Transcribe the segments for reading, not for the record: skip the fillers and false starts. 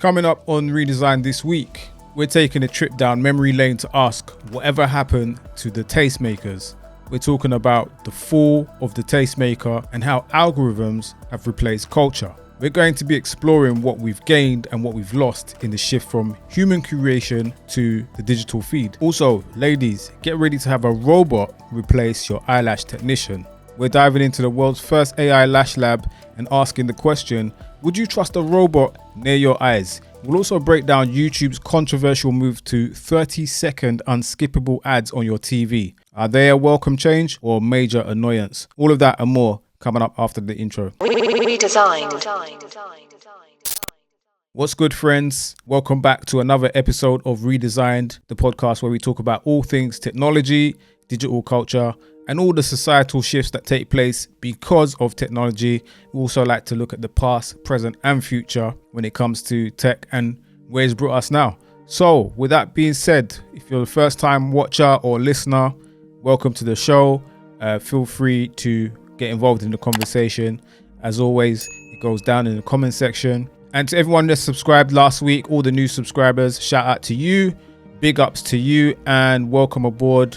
Coming up on Redesigned this week, we're taking a trip down memory lane to ask whatever happened to the tastemakers. We're talking about the fall of the tastemaker and how algorithms have replaced culture. We're going to be exploring what we've gained and what we've lost in the shift from human curation to the digital feed. Also, ladies, get ready to have a robot replace your eyelash technician. We're diving into the world's first AI lash lab and asking the question, would you trust a robot near your eyes? We'll also break down YouTube's controversial move to 30-second unskippable ads on your TV. Are they a welcome change or major annoyance? All of that and more coming up after the intro. Redesigned. What's good, friends? Welcome back to another episode of Redesigned, the podcast where we talk about all things technology, digital culture, and all the societal shifts that take place because of technology. We also like to look at the past, present, and future when it comes to tech and where it's brought us now. So, with that being said, if you're the first time watcher or listener, welcome to the show. Feel free to get involved in the conversation. As always, it goes down in the comment section. And to everyone that subscribed last week, all the new subscribers, shout out to you, big ups to you, and welcome aboard.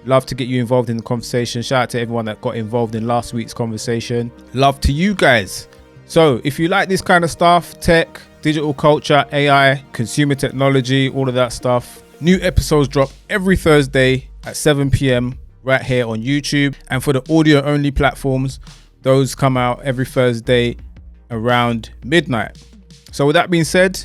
Love to get you involved in the conversation. Shout out to everyone that got involved in last week's conversation. Love to you guys. So if you like this kind of stuff, tech, digital culture, AI, consumer technology, all of that stuff, new episodes drop every Thursday at 7 p.m. right here on YouTube. And for the audio only platforms, those come out every Thursday around midnight. So with that being said,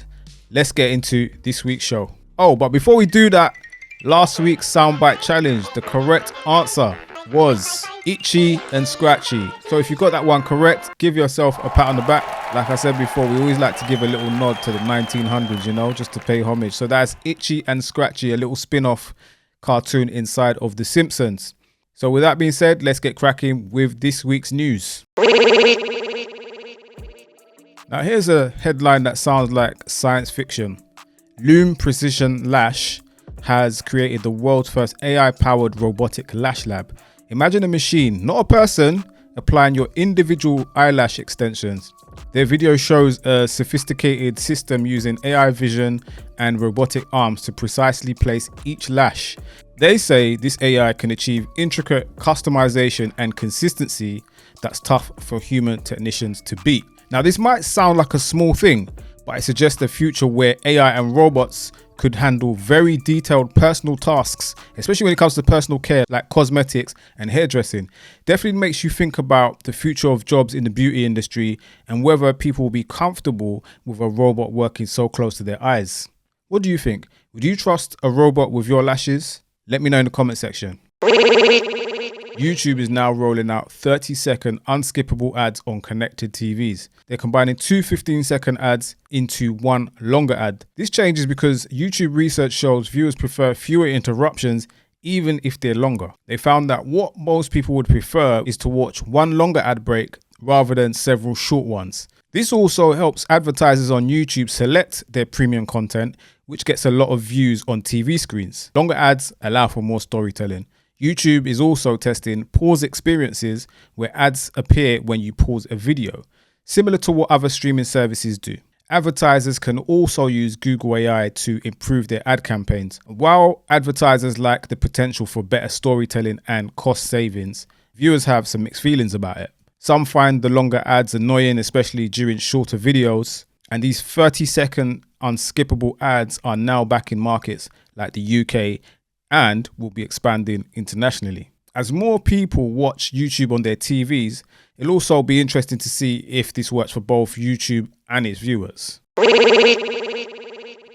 let's get into this week's show. Oh, but before we do that, last week's soundbite challenge, the correct answer was itchy and scratchy. So if you got that one correct, give yourself a pat on the back. Like I said before, we always like to give a little nod to the 1900s, just to pay homage. So that's Itchy and Scratchy, a little spin-off cartoon inside of The Simpsons. So with that being said, let's get cracking with this week's news. Now here's a headline that sounds like science fiction. Loom Precision Lash has created the world's first AI-powered robotic lash lab. Imagine a machine, not a person, applying your individual eyelash extensions. Their video shows a sophisticated system using AI vision and robotic arms to precisely place each lash. They say this AI can achieve intricate customization and consistency that's tough for human technicians to beat. Now, this might sound like a small thing, but it suggests a future where AI and robots could handle very detailed personal tasks, especially when it comes to personal care like cosmetics and hairdressing. Definitely makes you think about the future of jobs in the beauty industry and whether people will be comfortable with a robot working so close to their eyes. What do you think? Would you trust a robot with your lashes? Let me know in the comment section. YouTube is now rolling out 30-second unskippable ads on connected TVs. They're combining two 15-second ads into one longer ad. This change is because YouTube research shows viewers prefer fewer interruptions even if they're longer. They found that what most people would prefer is to watch one longer ad break rather than several short ones. This also helps advertisers on YouTube select their premium content, which gets a lot of views on TV screens. Longer ads allow for more storytelling. YouTube is also testing pause experiences where ads appear when you pause a video, similar to what other streaming services do. Advertisers can also use Google AI to improve their ad campaigns. While advertisers like the potential for better storytelling and cost savings, viewers have some mixed feelings about it. Some find the longer ads annoying, especially during shorter videos, and these 30-second unskippable ads are now back in markets like the UK and will be expanding internationally. As more people watch YouTube on their TVs, it'll also be interesting to see if this works for both YouTube and its viewers.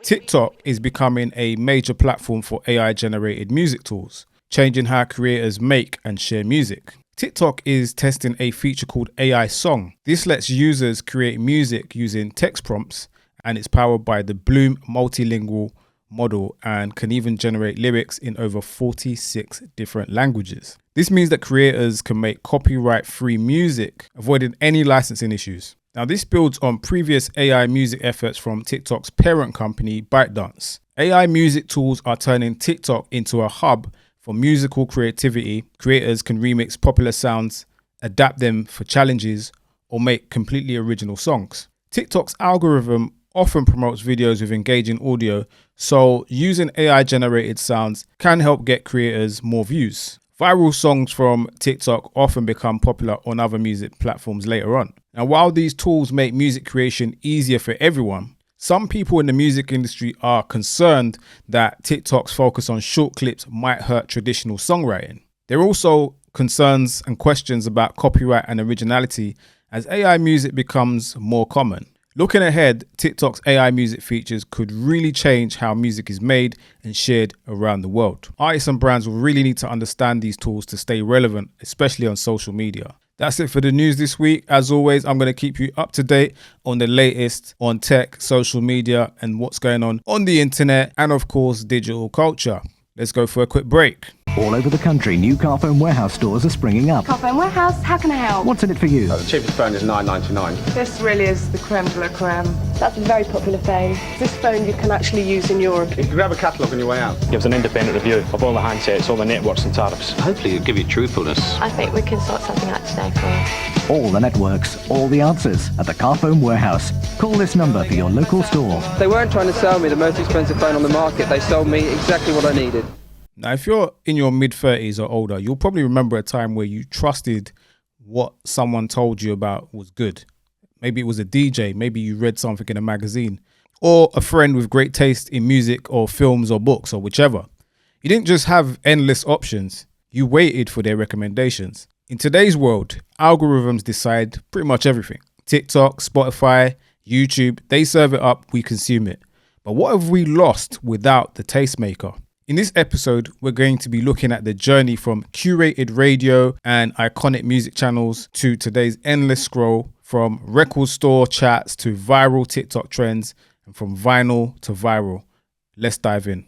TikTok is becoming a major platform for AI-generated music tools, changing how creators make and share music. TikTok is testing a feature called AI Song. This lets users create music using text prompts, and it's powered by the Bloom multilingual model and can even generate lyrics in over 46 different languages. This means that creators can make copyright-free music, avoiding any licensing issues. Now, this builds on previous AI music efforts from TikTok's parent company, ByteDance. AI music tools are turning TikTok into a hub for musical creativity. Creators can remix popular sounds, adapt them for challenges, or make completely original songs. TikTok's algorithm often promotes videos with engaging audio, so using AI generated sounds can help get creators more views. Viral songs from TikTok often become popular on other music platforms later on. Now, while these tools make music creation easier for everyone, some people in the music industry are concerned that TikTok's focus on short clips might hurt traditional songwriting. There are also concerns and questions about copyright and originality as AI music becomes more common. Looking ahead, TikTok's AI music features could really change how music is made and shared around the world. Artists and brands will really need to understand these tools to stay relevant, especially on social media. That's it for the news this week. As always, I'm going to keep you up to date on the latest on tech, social media, and what's going on the internet, and of course, digital culture. Let's go for a quick break. All over the country, new Carphone Warehouse stores are springing up. Carphone Warehouse, how can I help? What's in it for you? The cheapest phone is $9.99. This really is the creme de la creme. That's a very popular phone. This phone you can actually use in Europe. You can grab a catalogue on your way out. Gives an independent review of all the handsets, all the networks and tariffs. Hopefully it'll give you truthfulness. I think we can sort something out today for you. All the networks, all the answers at the Carphone Warehouse. Call this number for your local store. They weren't trying to sell me the most expensive phone on the market. They sold me exactly what I needed. Now, if you're in your mid-30s or older, you'll probably remember a time where you trusted what someone told you about was good. Maybe it was a DJ, maybe you read something in a magazine, or a friend with great taste in music or films or books or whichever. You didn't just have endless options, you waited for their recommendations. In today's world, algorithms decide pretty much everything. TikTok, Spotify, YouTube, they serve it up, we consume it. But what have we lost without the tastemaker? In this episode, we're going to be looking at the journey from curated radio and iconic music channels to today's endless scroll, from record store chats to viral TikTok trends, and from vinyl to viral. Let's dive in.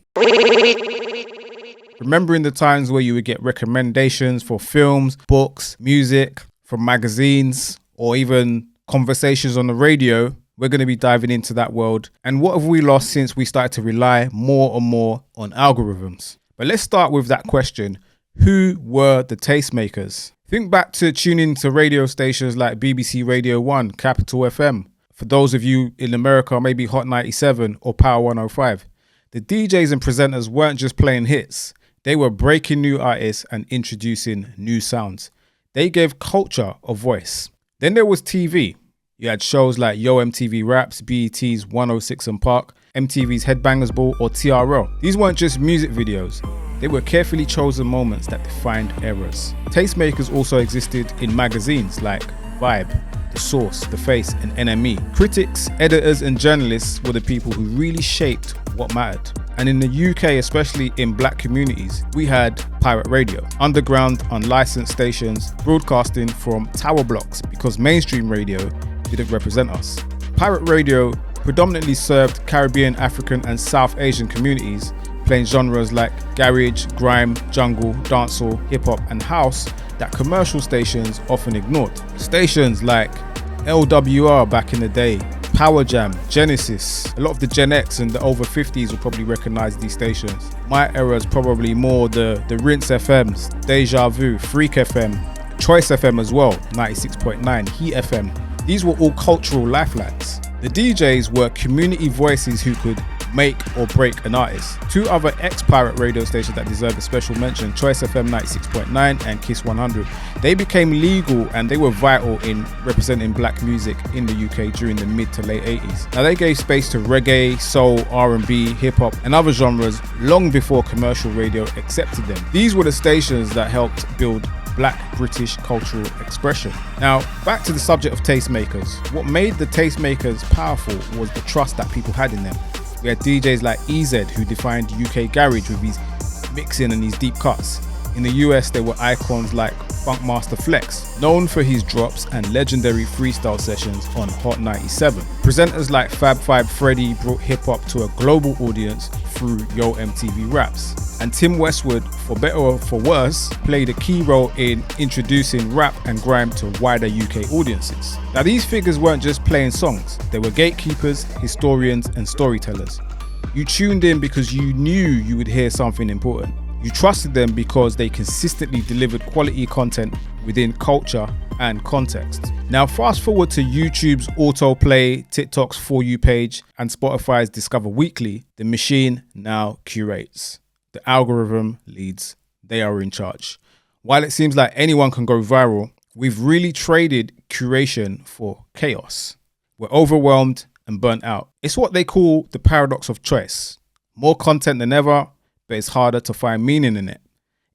Remembering the times where you would get recommendations for films, books, music, from magazines, or even conversations on the radio, we're going to be diving into that world and what have we lost since we started to rely more and more on algorithms. But let's start with that question. Who were the tastemakers? Think back to tuning to radio stations like BBC Radio 1, Capital FM. For those of you in America, maybe Hot 97 or Power 105. The DJs and presenters weren't just playing hits. They were breaking new artists and introducing new sounds. They gave culture a voice. Then there was TV. You had shows like Yo MTV Raps, BET's 106 and Park, MTV's Headbangers Ball, or TRL. These weren't just music videos. They were carefully chosen moments that defined eras. Tastemakers also existed in magazines like Vibe, The Source, The Face, and NME. Critics, editors, and journalists were the people who really shaped what mattered. And in the UK, especially in black communities, we had pirate radio, underground, unlicensed stations broadcasting from tower blocks because mainstream radio didn't represent us. Pirate radio predominantly served Caribbean, African, and South Asian communities, playing genres like garage, grime, jungle, dancehall, hip-hop, and house that commercial stations often ignored. Stations like LWR back in the day, Power Jam, Genesis, a lot of the Gen X and the over 50s will probably recognize these stations. My era is probably more the Rinse FMs, Deja Vu, Freak FM, Choice FM as well, 96.9, Heat FM. These were all cultural lifelines. The DJs were community voices who could make or break an artist. Two other ex-pirate radio stations that deserve a special mention, Choice FM 96.9 and Kiss 100. They became legal and they were vital in representing black music in the UK during the mid to late 80s. Now they gave space to reggae, soul, R&B, hip-hop and other genres long before commercial radio accepted them. These were the stations that helped build black British cultural expression. Now, back to the subject of tastemakers. What made the tastemakers powerful was the trust that people had in them. We had DJs like EZ who defined UK garage with his mixing and his deep cuts. In the US, there were icons like Funkmaster Flex, known for his drops and legendary freestyle sessions on Hot 97. Presenters like Fab Five Freddy brought hip-hop to a global audience through Yo MTV Raps. And Tim Westwood, for better or for worse, played a key role in introducing rap and grime to wider UK audiences. Now these figures weren't just playing songs, they were gatekeepers, historians and storytellers. You tuned in because you knew you would hear something important. You trusted them because they consistently delivered quality content within culture and context. Now fast forward to YouTube's autoplay, TikTok's For You page, and Spotify's Discover Weekly. The machine now curates. The algorithm leads. They are in charge. While it seems like anyone can go viral, we've really traded curation for chaos. We're overwhelmed and burnt out. It's what they call the paradox of choice. More content than ever, but it's harder to find meaning in it.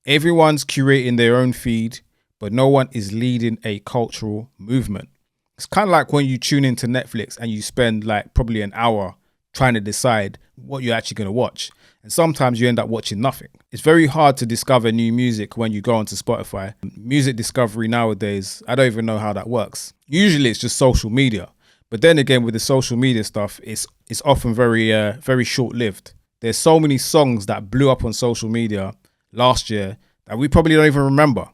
Everyone's curating their own feed, but no one is leading a cultural movement. It's kind of like when you tune into Netflix and you spend like probably an hour trying to decide what you're actually going to watch. And sometimes you end up watching nothing. It's very hard to discover new music when you go onto Spotify. Music discovery nowadays, I don't even know how that works. Usually it's just social media. But then again, with the social media stuff, it's often very short-lived. There's so many songs that blew up on social media last year that we probably don't even remember.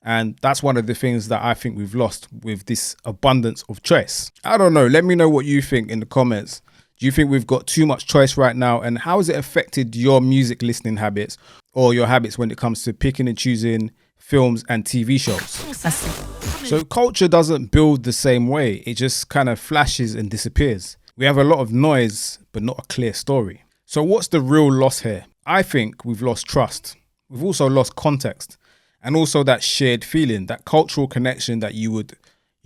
And that's one of the things that I think we've lost with this abundance of choice. I don't know. Let me know what you think in the comments. Do you think we've got too much choice right now? And how has it affected your music listening habits or your habits when it comes to picking and choosing films and TV shows? So culture doesn't build the same way. It just kind of flashes and disappears. We have a lot of noise, but not a clear story. So what's the real loss here? I think we've lost trust. We've also lost context. And also that shared feeling, that cultural connection that you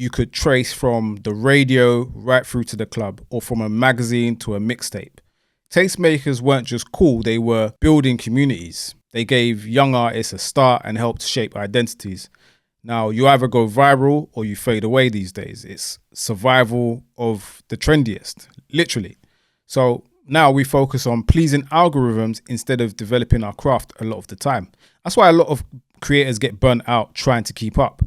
could trace from the radio right through to the club, or from a magazine to a mixtape. Tastemakers weren't just cool, they were building communities. They gave young artists a start and helped shape identities. Now, you either go viral or you fade away these days. It's survival of the trendiest, literally. So now we focus on pleasing algorithms instead of developing our craft a lot of the time. That's why a lot of creators get burnt out trying to keep up.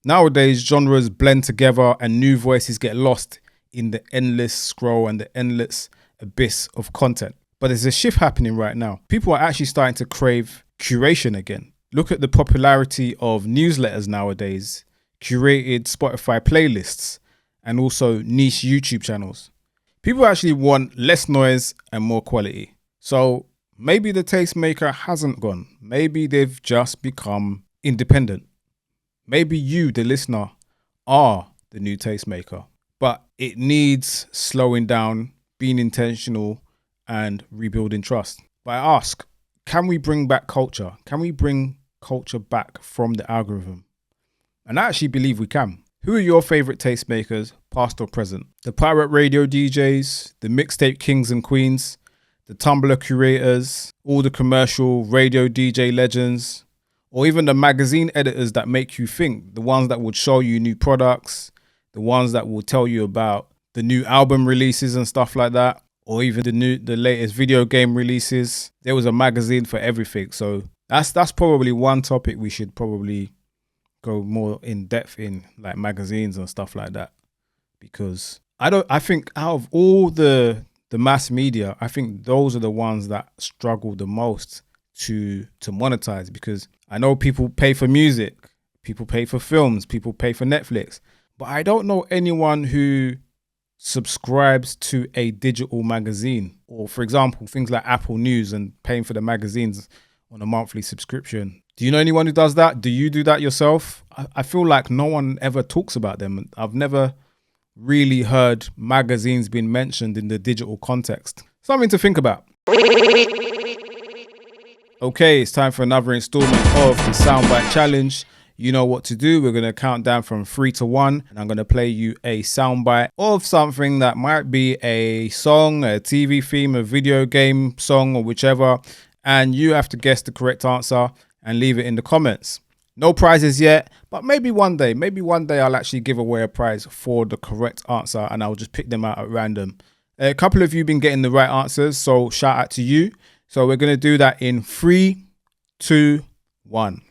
Nowadays, genres blend together and new voices get lost in the endless scroll and the endless abyss of content. But there's a shift happening right now. People are actually starting to crave curation again. Look at the popularity of newsletters nowadays, curated Spotify playlists, and also niche YouTube channels. People actually want less noise and more quality. So maybe the tastemaker hasn't gone. Maybe they've just become independent. Maybe you, the listener, are the new tastemaker. But it needs slowing down, being intentional, and rebuilding trust. But I ask, can we bring back culture? Can we bring culture back from the algorithm? And I actually believe we can. Who are your favorite tastemakers, past or present? The pirate radio DJs, the mixtape kings and queens, the Tumblr curators, all the commercial radio DJ legends, or even the magazine editors that make you think, the ones that would show you new products, the ones that will tell you about the new album releases and stuff like that, or even the latest video game releases. There was a magazine for everything. So that's probably one topic we should probably go more in depth in, like magazines and stuff like that. Because I think out of all the mass media, I think those are the ones that struggle the most to monetize, because I know people pay for music, people pay for films, people pay for Netflix, but I don't know anyone who subscribes to a digital magazine, or for example, things like Apple News and paying for the magazines on a monthly subscription. Do you know anyone who does that? Do you do that yourself? I feel like no one ever talks about them. I've never really heard magazines being mentioned in the digital context. Something to think about. Okay, it's time for another installment of the Soundbite Challenge. You know what to do. We're going to count down from 3 to 1, and I'm going to play you a soundbite of something that might be a song, a TV theme, a video game song, or whichever, and you have to guess the correct answer and leave it in the comments. No prizes yet, but maybe one day I'll actually give away a prize for the correct answer, and I'll just pick them out at random. A couple of you have been getting the right answers, so shout out to you. So we're going to do that in 3, 2, 1.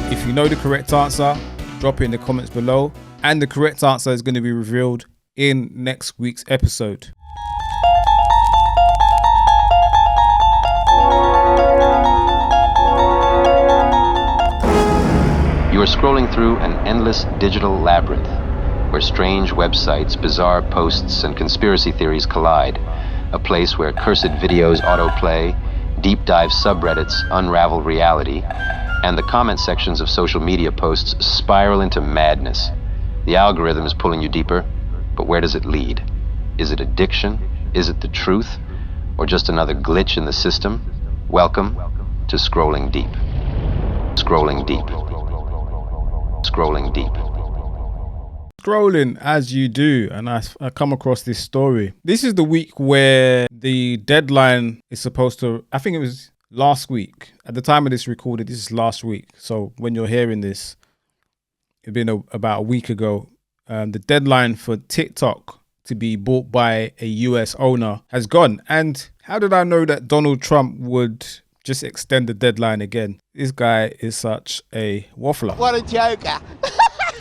If you know the correct answer, drop it in the comments below, and the correct answer is going to be revealed in next week's episode. You are scrolling through an endless digital labyrinth where strange websites, bizarre posts, and conspiracy theories collide. a place where cursed videos autoplay, deep dive subreddits unravel reality, and the comment sections of social media posts spiral into madness. The algorithm is pulling you deeper, but where does it lead? Is it addiction? Is it the truth? Or just another glitch in the system? Welcome to Scrolling Deep. Scrolling Deep. Scrolling Deep. Scrolling as you do, and I come across this story. This is the week where the deadline is supposed to, I think it was last week. At the time of this recorded, this is last week. So when you're hearing this, it's been about a week ago. The deadline for TikTok to be bought by a US owner has gone. And how did I know that Donald Trump would just extend the deadline again? This guy is such a waffler. What a joker.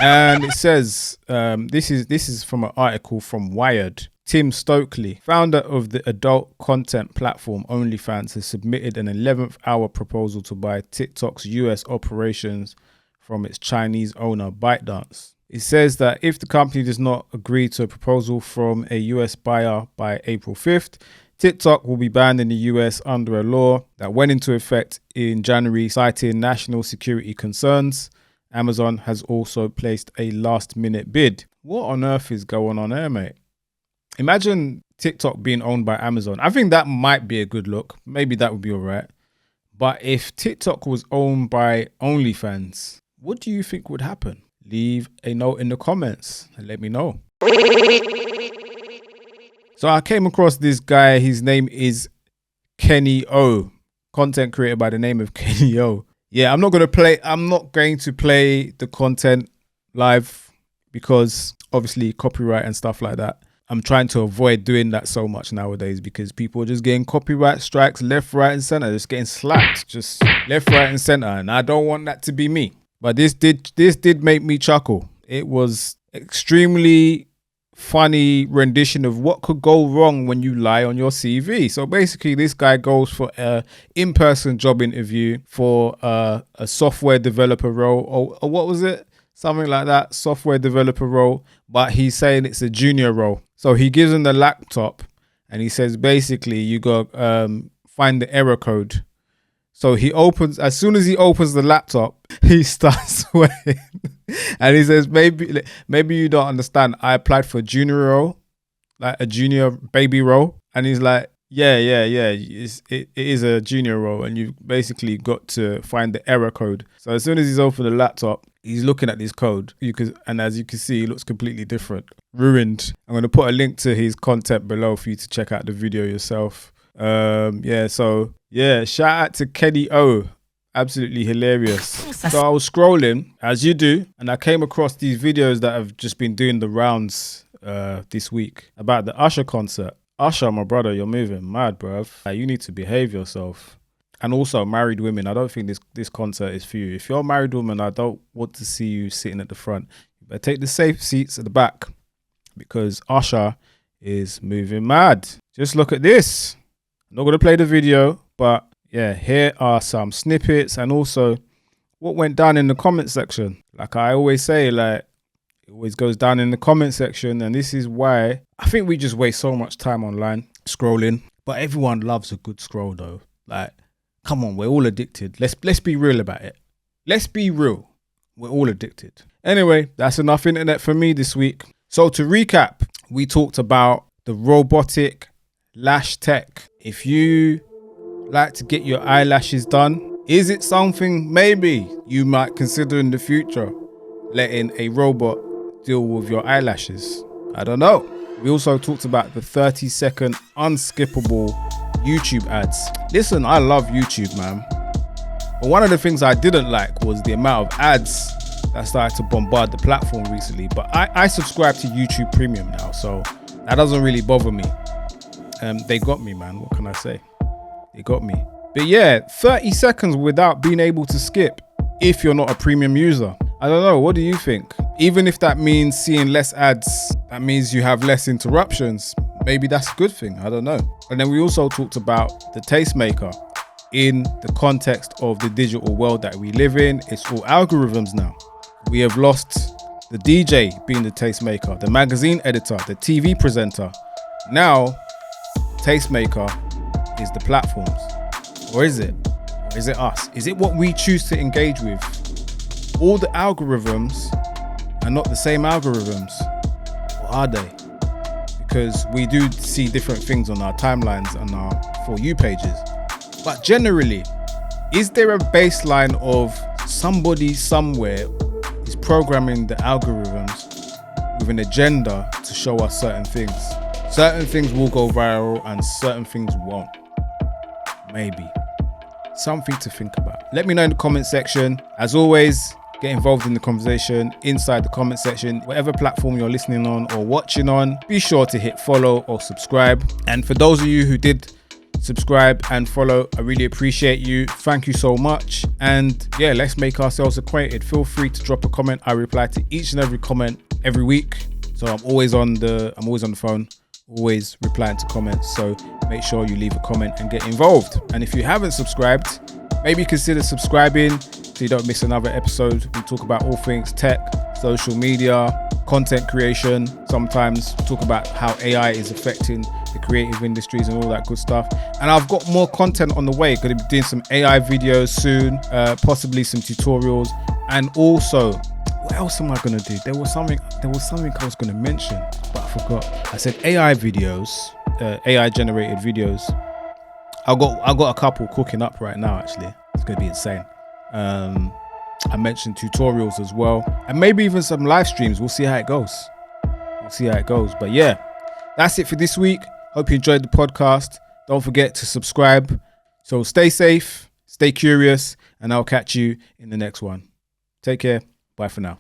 And it says, this is from an article from Wired. Tim Stokely, founder of the adult content platform OnlyFans, has submitted an 11th hour proposal to buy TikTok's US operations from its Chinese owner ByteDance. It says that if the company does not agree to a proposal from a US buyer by April 5th, TikTok will be banned in the US under a law that went into effect in January, citing national security concerns. Amazon has also placed a last-minute bid. What on earth is going on there, mate? Imagine TikTok being owned by Amazon. I think that might be a good look. Maybe that would be all right. But if TikTok was owned by OnlyFans, what do you think would happen? Leave a note in the comments and let me know. So I came across this guy. His name is Kenny O, content creator by the name of Kenny O. Yeah, I'm not going to play the content live because obviously copyright and stuff like that. I'm trying to avoid doing that so much nowadays because people are just getting copyright strikes left, right and center, just getting slapped just left, right and center. And I don't want that to be me. But this did make me chuckle. It was extremely funny rendition of what could go wrong when you lie on your CV. So basically this guy goes for a in-person job interview for a software developer role, or what was it? Something like that, software developer role, but he's saying it's a junior role. So he gives him the laptop and he says, basically you got find the error code. So as soon as he opens the laptop, he starts sweating. And he says, maybe you don't understand. I applied for a junior role, like a junior baby role. And he's like, yeah. It is a junior role. And you've basically got to find the error code. So as soon as he's opened the laptop, he's looking at this code. And as you can see, it looks completely different. Ruined. I'm going to put a link to his content below for you to check out the video yourself. Shout out to Kenny O. Absolutely hilarious. So I was scrolling, as you do, and I came across these videos that have just been doing the rounds this week about the Usher concert. Usher, my brother, you're moving mad, bruv. You need to behave yourself. And also married women. I don't think this concert is for you. If you're a married woman, I don't want to see you sitting at the front. You better take the safe seats at the back because Usher is moving mad. Just look at this. I'm not going to play the video, but yeah, here are some snippets and also what went down in the comment section. Like I always say, like it always goes down in the comment section, and this is why I think we just waste so much time online scrolling. But everyone loves a good scroll though. Like, come on, we're all addicted. Let's be real about it. Let's be real. We're all addicted. Anyway, that's enough internet for me this week. So to recap, we talked about the robotic lash tech. If you like to get your eyelashes done, is it something maybe you might consider in the future, letting a robot deal with your eyelashes? I don't know. We also talked about the 30-second unskippable YouTube ads. Listen, I love YouTube, man. But one of the things I didn't like was the amount of ads that started to bombard the platform recently. But I subscribe to YouTube Premium now, so that doesn't really bother me. They got me, man. What can I say? They got me. But yeah, 30 seconds without being able to skip if you're not a premium user. I don't know. What do you think? Even if that means seeing less ads, that means you have less interruptions. Maybe that's a good thing. I don't know. And then we also talked about the Tastemaker in the context of the digital world that we live in. It's all algorithms now. We have lost the DJ being the tastemaker, the magazine editor, the TV presenter. Now, Tastemaker is the platforms? Or is it? Or is it us? Is it what we choose to engage with? All the algorithms are not the same algorithms. Or are they? Because we do see different things on our timelines and our For You pages. But generally, is there a baseline of somebody somewhere is programming the algorithms with an agenda to show us certain things? Certain things will go viral and certain things won't. Maybe. Something to think about. Let me know in the comment section. As always, get involved in the conversation inside the comment section. Whatever platform you're listening on or watching on, be sure to hit follow or subscribe. And for those of you who did subscribe and follow, I really appreciate you. Thank you so much. And yeah, let's make ourselves acquainted. Feel free to drop a comment. I reply to each and every comment every week. So I'm always on the phone, always replying to comments. So make sure you leave a comment and get involved. And if you haven't subscribed, maybe consider subscribing so you don't miss another episode. We talk about all things tech, social media, content creation. Sometimes talk about how AI is affecting the creative industries and all that good stuff. And I've got more content on the way. Going to be doing some AI videos soon, possibly some tutorials. And also, what else am I going to do? There was something I was going to mention, but I forgot. I said AI videos, AI generated videos. I got a couple cooking up right now. Actually, it's going to be insane. I mentioned tutorials as well, and maybe even some live streams. We'll see how it goes. But yeah, that's it for this week. Hope you enjoyed the podcast. Don't forget to subscribe. So stay safe, stay curious, and I'll catch you in the next one. Take care. Bye for now.